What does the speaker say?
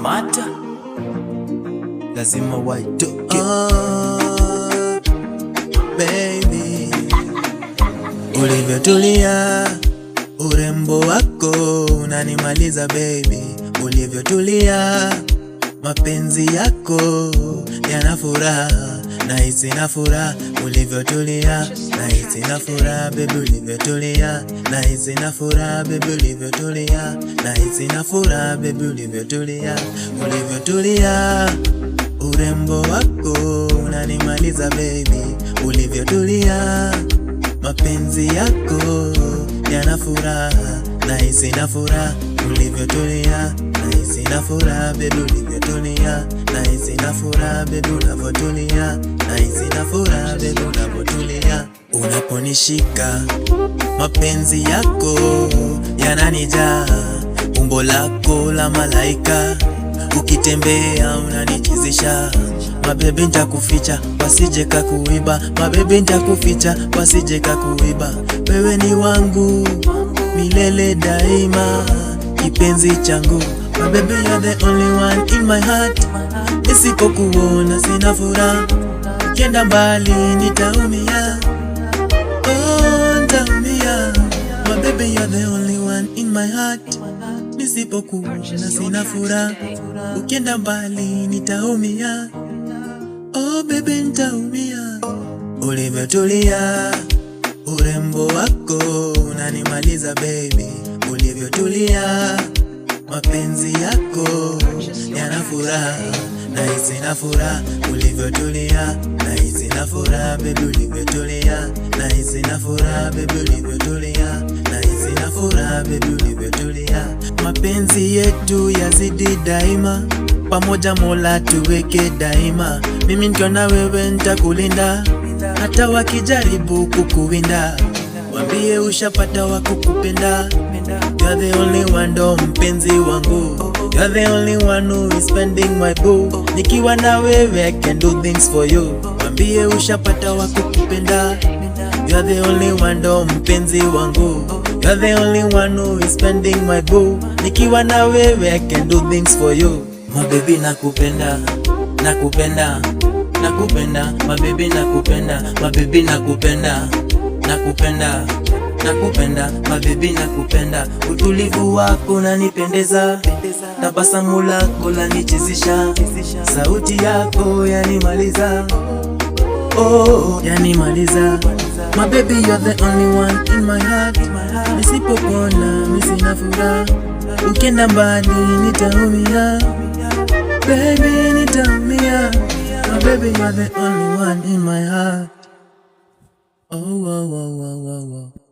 Samata lazima waitoke. Baby, ulivyotulia, urembo wako unanimaliza baby. Ulivyotulia, mapenzi yako yana furaha, nahisi na furaha. Ulivyotulia, nahisi na furaha baby. Ulivyotulia, nahisi na furaha baby. Ulivyotulia, nahisi na furaha baby. Ulivyotulia, ulivyotulia, urembo wako unanimaliza baby. Ulivyotulia, mapenzi yako yana furaha, nahisi na furaha. Ulivyotulia, nahisi na furaha baby. Ulivyotulia, nahisi na furaha baby. Unavyotulia, nahisi na furaha baby. Unavyotulia, unaponishika mapenzi yako yananijaa. Umbo lako la malaika, ukitembea unanichizisha. Mabebi nitakuficha wasije kakuiba, mabebi nitakuficha wasije kakuiba. Wewe ni wangu milele daima, kipenzi changu. My baby, you're the only one in my heart. Nisipokuona sina furaha, ukienda mbali nitaumia. Oh, nitaumia. My baby, you're the only one in my heart. Nisipokuona sina furaha, ukienda mbali nitaumia. Oh baby, nitaumia. Ulivyotulia, urembo wako unanimaliza baby. Ulivyotulia, mapenzi yako yana furaha, nahisi na furaha. Ulivyotulia, nahisi na furaha baby. Ulivyotulia, nahisi na furaha baby. Ulivyotulia, nahisi na furaha baby. Ulivyotulia, mapenzi yetu yazidi daima, pamoja Mola tuweke daima. Mimi nikiona wewe nitakulinda, hata wakijaribu kukuwinda, waambie ushapata wa kukupenda. You're the only one, ndo mpenzi wangu. You're the only one who is spending my boo. Nikiwa na wewe I can do things for you, waambie ushapata wa kukupenda. You're the only one, ndo mpenzi wangu. You're the only one who is spending my boo. Nikiwa na wewe I can do things for you. My baby nakupenda, nakupenda, nakupenda. My baby nakupenda, my baby nakupenda, nakupenda, nakupenda. My baby nakupenda. Utulivu wako unanipendeza, tabasamu lako lanichizisha, sauti yako yanimaliza. Oh, yanimaliza. My baby, you're the only one in my heart. Nisipokuona mimi sina furaha, ukienda mbali nitaumia. Baby, nitaumia. My baby, you're the only one in my heart. Oh, oh, oh, oh, oh, oh.